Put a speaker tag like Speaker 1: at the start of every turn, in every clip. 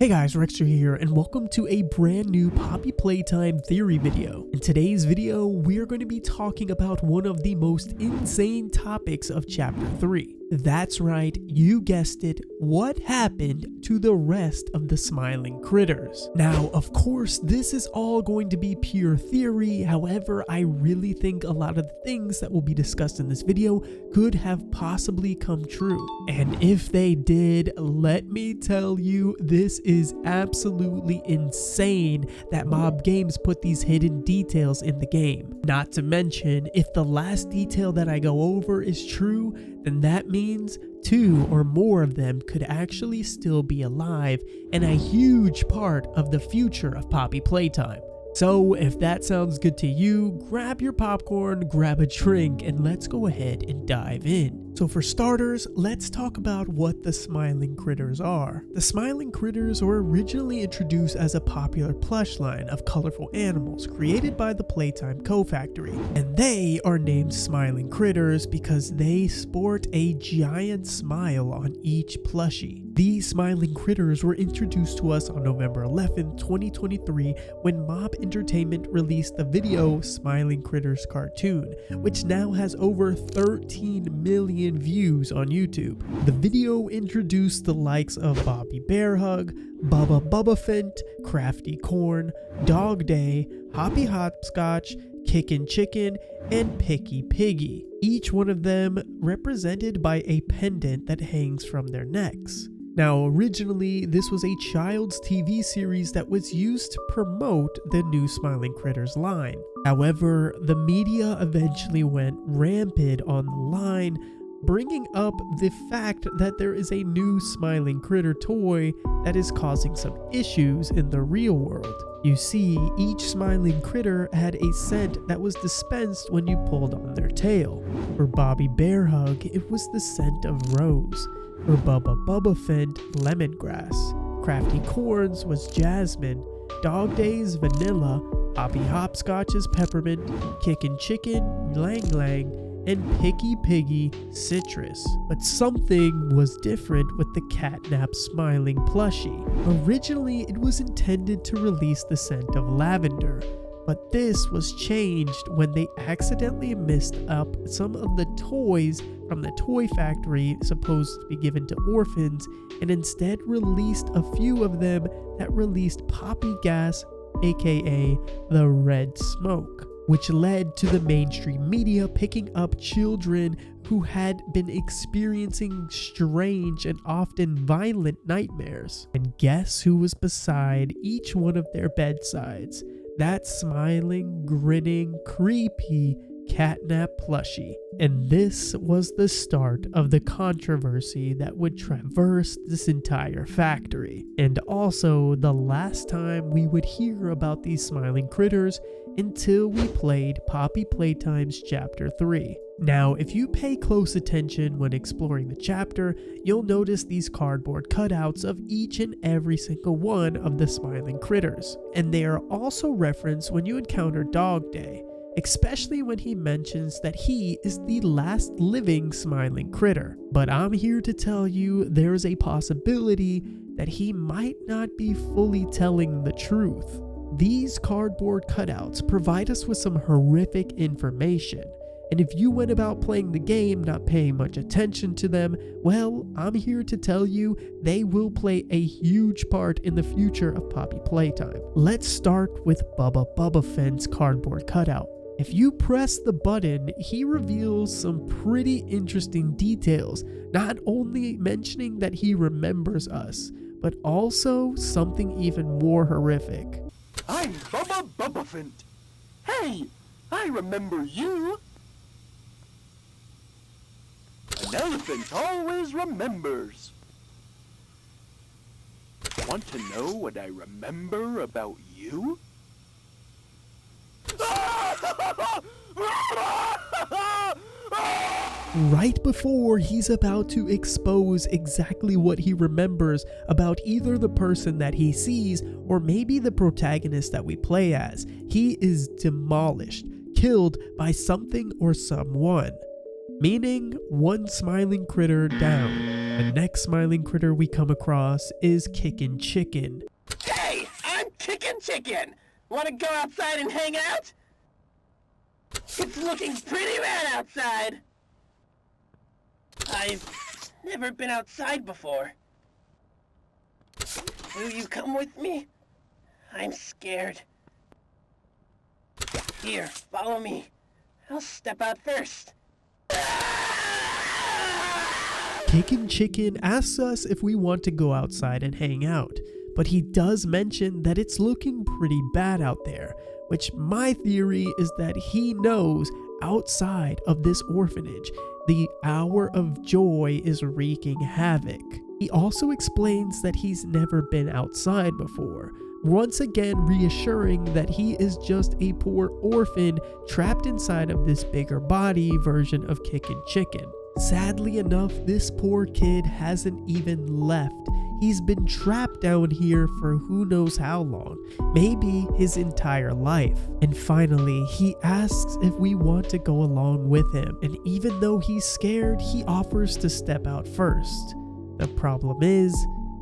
Speaker 1: Hey guys, Rexter here, and welcome to a brand new Poppy Playtime theory video. In today's video, we're going to be talking about one of the most insane topics of Chapter 3. That's right, you guessed it, what happened to the rest of the smiling critters? Now, of course, this is all going to be pure theory, however, I really think a lot of the things that will be discussed in this video could have possibly come true. And if they did, let me tell you, this is absolutely insane that Mob Games put these hidden details in the game. Not to mention, if the last detail that I go over is true, then that means 2 or more of them could actually still be alive and a huge part of the future of Poppy Playtime. So if that sounds good to you, grab your popcorn, grab a drink, and let's go ahead and dive in. So for starters, let's talk about what the smiling critters are. The smiling critters were originally introduced as a popular plush line of colorful animals created by the Playtime co-factory, and they are named smiling critters because they sport a giant smile on each plushie. These smiling critters were introduced to us on November 11, 2023 when Mob Entertainment released the video Smiling Critters cartoon, which now has over 13 million views on YouTube. The video introduced the likes of Bobby Bearhug, Bubba Bubba Fin, Crafty Corn, Dog Day, Hoppy Hopscotch, Kickin' Chicken, and Piggy, each one of them represented by a pendant that hangs from their necks. Now, originally, this was a child's TV series that was used to promote the new Smiling Critters line. However, the media eventually went rampant on the line, bringing up the fact that there is a new Smiling Critter toy that is causing some issues in the real world. You see, each smiling critter had a scent that was dispensed when you pulled on their tail. For Bobby Bearhug, it was the scent of rose. For Bubba Bubba Fin, lemongrass. Crafty Corns was jasmine. Dog Day's vanilla. Hoppy Hopscotch is peppermint. Kickin' Chicken, lang lang. And Piggy citrus. But something was different with the Catnap smiling plushie. Originally, it was intended to release the scent of lavender, but this was changed when they accidentally messed up some of the toys from the toy factory supposed to be given to orphans, and instead released a few of them that released poppy gas, aka the red smoke, which led to the mainstream media picking up children who had been experiencing strange and often violent nightmares. And guess who was beside each one of their bedsides? That smiling, grinning, creepy Catnap plushie. And this was the start of the controversy that would traverse this entire factory. And also the last time we would hear about these smiling critters until we played Poppy Playtime's Chapter 3. Now, if you pay close attention when exploring the chapter, you'll notice these cardboard cutouts of each and every single one of the smiling critters. And they are also referenced when you encounter Dog Day, especially when he mentions that he is the last living smiling critter. But I'm here to tell you there is a possibility that he might not be fully telling the truth. These cardboard cutouts provide us with some horrific information, and if you went about playing the game not paying much attention to them, well, I'm here to tell you they will play a huge part in the future of Poppy Playtime. Let's start with Bubba Bubba Fin's cardboard cutout. If you press the button, he reveals some pretty interesting details, not only mentioning that he remembers us, but also something even more horrific.
Speaker 2: I'm Bubba Bubba Fin. Hey, I remember you. An elephant always remembers. Want to know what I remember about you?
Speaker 1: Right before he's about to expose exactly what he remembers about either the person that he sees or maybe the protagonist that we play as, he is demolished, killed by something or someone. Meaning one smiling critter down. The next smiling critter we come across is Kickin' Chicken.
Speaker 2: Hey, I'm Kickin' Chicken. Want to go outside and hang out? It's looking pretty bad outside. I've never been outside before. Will you come with me? I'm scared. Here, follow me. I'll step out first.
Speaker 1: Kickin' Chicken asks us if we want to go outside and hang out, but he does mention that it's looking pretty bad out there, which my theory is that he knows outside of this orphanage, the hour of joy is wreaking havoc. He also explains that he's never been outside before, once again reassuring that he is just a poor orphan trapped inside of this bigger body version of Kickin' Chicken. Sadly enough, this poor kid hasn't even left. He's been trapped down here for who knows how long, maybe his entire life. And finally, he asks if we want to go along with him, and even though he's scared, he offers to step out first. The problem is,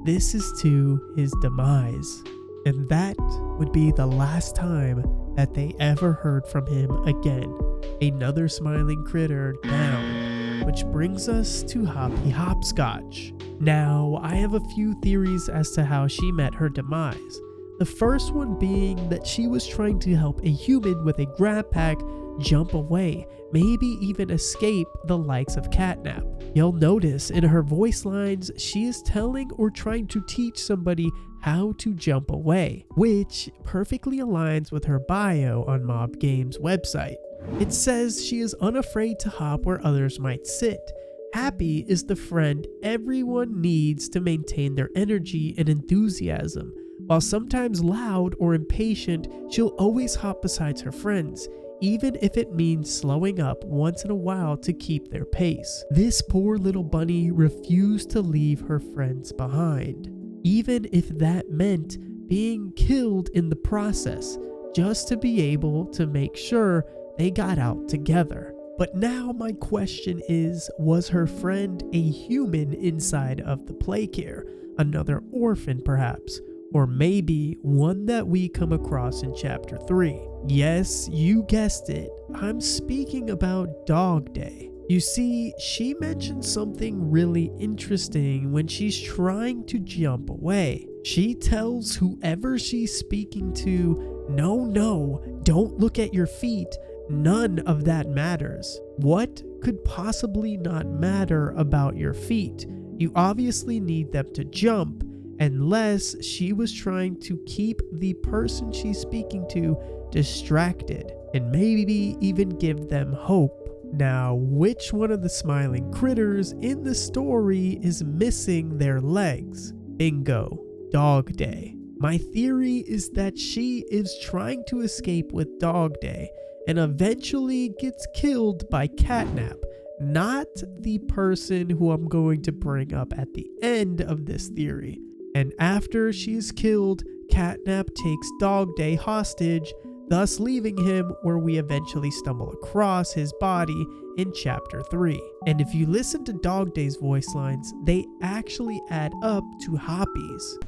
Speaker 1: this is to his demise. And that would be the last time that they ever heard from him again. Another smiling critter down, which brings us to Hoppy Hopscotch. Now, I have a few theories as to how she met her demise. The first one being that she was trying to help a human with a grab pack jump away, maybe even escape the likes of Catnap. You'll notice in her voice lines, she is telling or trying to teach somebody how to jump away, which perfectly aligns with her bio on Mob Games' website. It says she is unafraid to hop where others might sit. Happy is the friend everyone needs to maintain their energy and enthusiasm. While sometimes loud or impatient, she'll always hop beside her friends, even if it means slowing up once in a while to keep their pace. This poor little bunny refused to leave her friends behind, even if that meant being killed in the process, just to be able to make sure they got out together. But now my question is, was her friend a human inside of the playcare? Another orphan perhaps? Or maybe one that we come across in chapter 3. Yes, you guessed it. I'm speaking about Dog Day. You see, she mentioned something really interesting when she's trying to jump away. She tells whoever she's speaking to, no, don't look at your feet. None of that matters. What could possibly not matter about your feet? You obviously need them to jump, unless she was trying to keep the person she's speaking to distracted and maybe even give them hope. Now, which one of the smiling critters in the story is missing their legs? Bingo, Dog Day. My theory is that she is trying to escape with Dog Day and eventually gets killed by Catnap, not the person who I'm going to bring up at the end of this theory. And after she's killed, Catnap takes Dog Day hostage, thus leaving him where we eventually stumble across his body in chapter 3. And if you listen to Dog Day's voice lines, they actually add up to Hoppy's.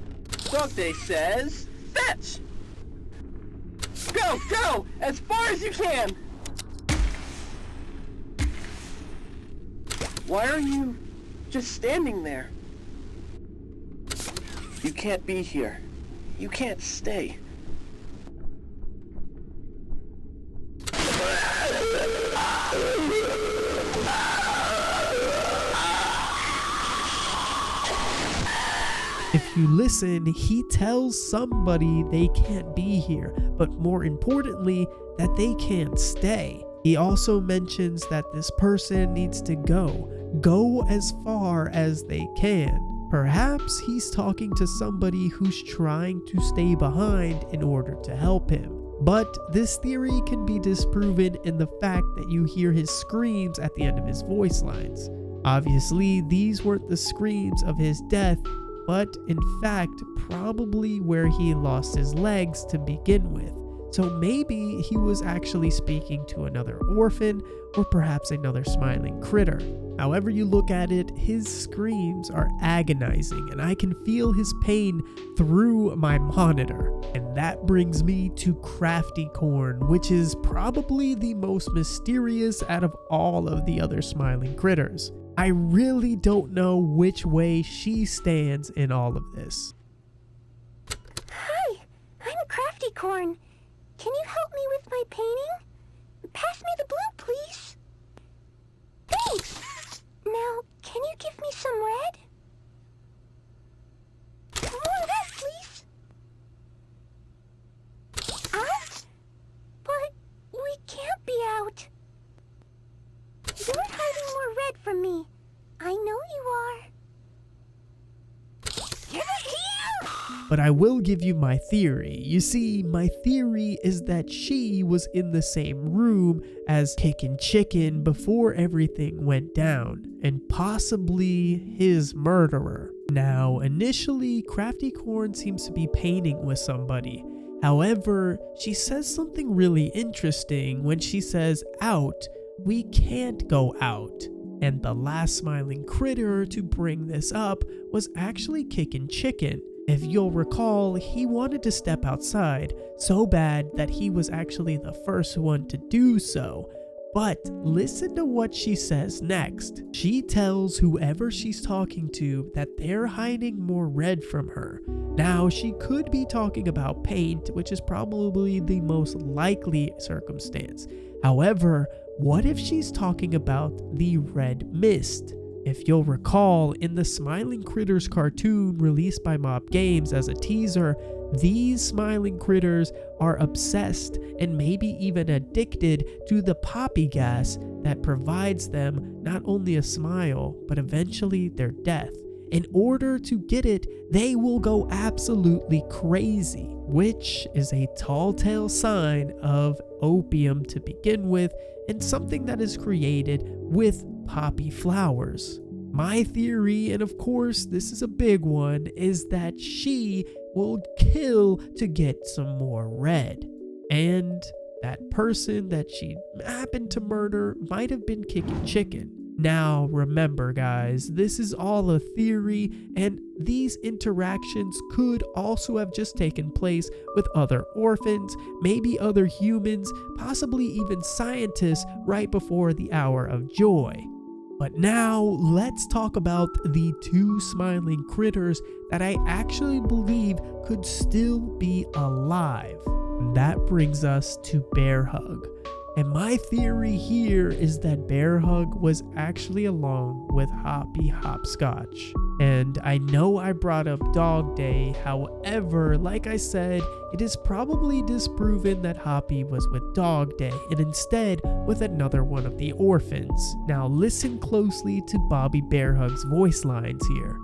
Speaker 2: Dog Day says, fetch! Go, as far as you can! Why are you just standing there? You can't be here. You can't stay.
Speaker 1: If you listen, he tells somebody they can't be here, but more importantly, that they can't stay. He also mentions that this person needs to go as far as they can. Perhaps he's talking to somebody who's trying to stay behind in order to help him. But this theory can be disproven in the fact that you hear his screams at the end of his voice lines. Obviously, these weren't the screams of his death, but in fact, probably where he lost his legs to begin with. So maybe he was actually speaking to another orphan or perhaps another smiling critter. However you look at it, his screams are agonizing and I can feel his pain through my monitor. And that brings me to Crafty Corn, which is probably the most mysterious out of all of the other smiling critters. I really don't know which way she stands in all of this.
Speaker 3: Hi, I'm Crafty Corn. Can you help me with my painting? Pass me the blue, please. Thanks. Now, can you give me some red? More red, please. Out? But we can't be out. You're hiding more red from me. I know you are. Give it here!
Speaker 1: But I will give you my theory. You see, my theory is that she was in the same room as Kickin' Chicken before everything went down, and possibly his murderer. Now, initially, Crafty Corn seems to be painting with somebody. However, she says something really interesting when she says, "Out, we can't go out." And the last smiling critter to bring this up was actually Kickin' Chicken. If you'll recall, he wanted to step outside so bad that he was actually the first one to do so. But listen to what she says next. She tells whoever she's talking to that they're hiding more red from her. Now, she could be talking about paint, which is probably the most likely circumstance. However, what if she's talking about the red mist? If you'll recall, in the Smiling Critters cartoon released by Mob Games as a teaser, these smiling critters are obsessed and maybe even addicted to the poppy gas that provides them not only a smile, but eventually their death. In order to get it, they will go absolutely crazy, which is a tall tale sign of opium to begin with, and something that is created with poppy flowers. My theory, and of course this is a big one, is that she will kill to get some more red. And that person that she happened to murder might have been Kickin' Chicken. Now remember guys, this is all a theory, and these interactions could also have just taken place with other orphans, maybe other humans, possibly even scientists right before the hour of joy. But now let's talk about the two smiling critters that I actually believe could still be alive. And that brings us to Bear Hug. And my theory here is that Bear Hug was actually along with Hoppy Hopscotch. And I know I brought up Dog Day, however, like I said, it is probably disproven that Hoppy was with Dog Day and instead with another one of the orphans. Now listen closely to Bobby Bear Hug's voice lines here.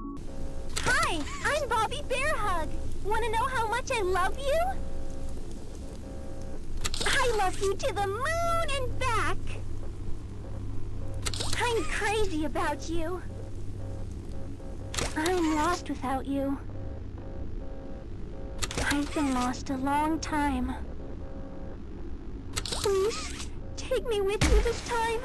Speaker 3: Hi, I'm Bobby Bear Hug. Want to know how much I love you? I love you to the moon and back. I'm crazy about you. I'm lost without you. I've been lost a long time. Please, take me with you this time.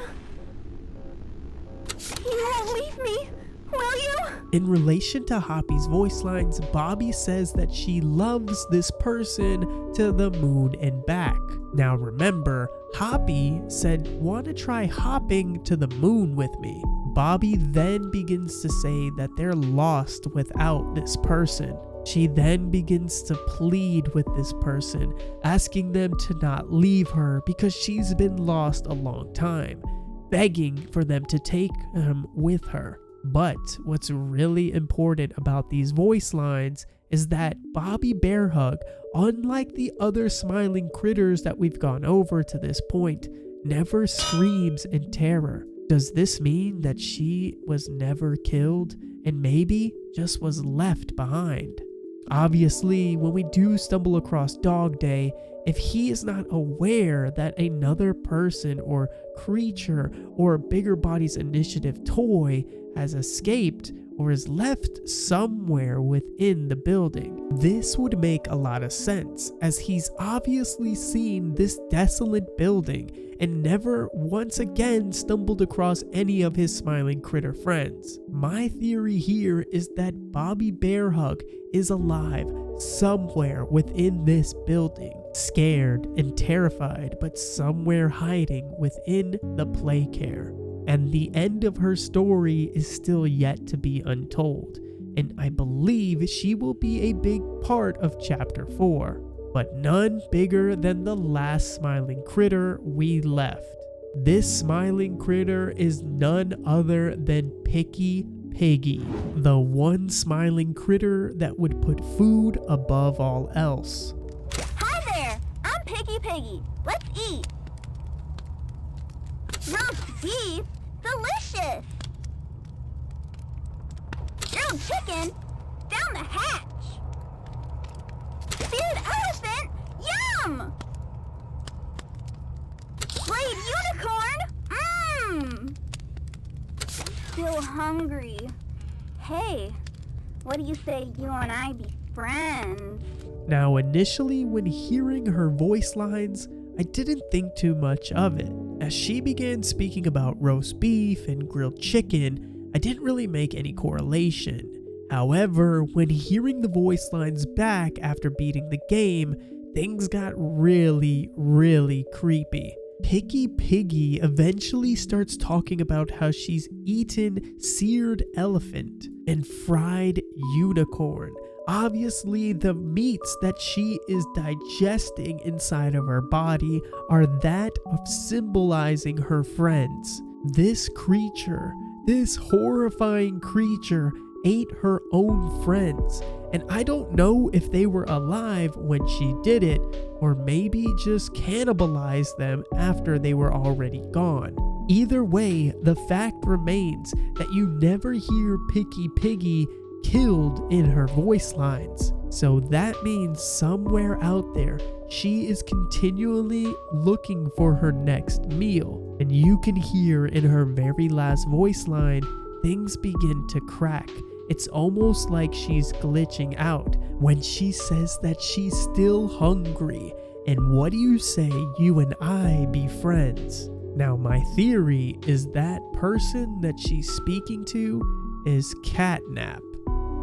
Speaker 3: You won't leave me, will you?
Speaker 1: In relation to Hoppy's voice lines, Bobby says that she loves this person to the moon and back. Now remember, Hoppy said, "Want to try hopping to the moon with me?" Bobby then begins to say that they're lost without this person. She then begins to plead with this person, asking them to not leave her because she's been lost a long time, begging for them to take him with her. But what's really important about these voice lines is that Bobby Bear Hug, unlike the other smiling critters that we've gone over to this point, never screams in terror. Does this mean that she was never killed and maybe just was left behind? Obviously, when we do stumble across Dog Day, if he is not aware that another person or creature or Bigger Body's Initiative toy has escaped or is left somewhere within the building. This would make a lot of sense, as he's obviously seen this desolate building and never once again stumbled across any of his smiling critter friends. My theory here is that Bobby Bearhug is alive somewhere within this building, scared and terrified, but somewhere hiding within the play care. And the end of her story is still yet to be untold, and I believe she will be a big part of Chapter 4, but none bigger than the last smiling critter we left. This smiling critter is none other than Piggy, the one smiling critter that would put food above all else.
Speaker 3: Hi there, I'm Piggy. Let's eat. Roast beef? Delicious! Grilled chicken? Down the hatch! Speared elephant? Yum! Blade unicorn? Still hungry. Hey, what do you say you and I be friends?
Speaker 1: Now, initially, when hearing her voice lines, I didn't think too much of it. As she began speaking about roast beef and grilled chicken, I didn't really make any correlation. However, when hearing the voice lines back after beating the game, things got really creepy. Piggy eventually starts talking about how she's eaten seared elephant and fried unicorn. Obviously, the meats that she is digesting inside of her body are that of symbolizing her friends. This creature, this horrifying creature, ate her own friends, and I don't know if they were alive when she did it, or maybe just cannibalized them after they were already gone. Either way, the fact remains that you never hear Piggy killed in her voice lines. So that means somewhere out there, she is continually looking for her next meal. And you can hear in her very last voice line, things begin to crack. It's almost like she's glitching out when she says that she's still hungry. And what do you say you and I be friends? Now, my theory is that person that she's speaking to is Catnap.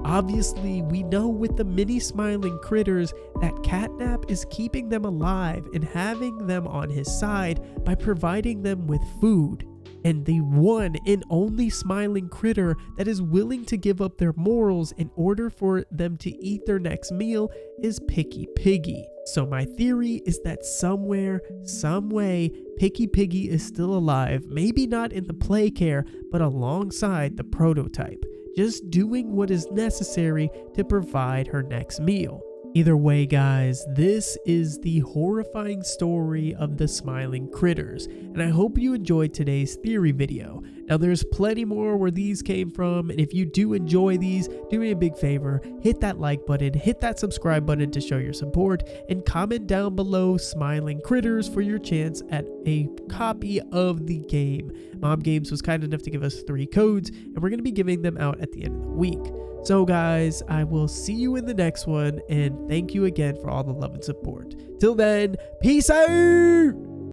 Speaker 1: Obviously, we know with the mini smiling critters that Catnap is keeping them alive and having them on his side by providing them with food. And the one and only smiling critter that is willing to give up their morals in order for them to eat their next meal is Piggy. So my theory is that somewhere, some way, Piggy is still alive, maybe not in the play care, but alongside the prototype, just doing what is necessary to provide her next meal. Either way, guys, this is the horrifying story of the smiling critters, and I hope you enjoyed today's theory video. Now, there's plenty more where these came from, and if you do enjoy these, do me a big favor, hit that like button, hit that subscribe button to show your support, and comment down below smiling critters for your chance at a copy of the game. Mob Games was kind enough to give us 3 codes, and we're going to be giving them out at the end of the week. So guys, I will see you in the next one, and thank you again for all the love and support. Till then, peace out!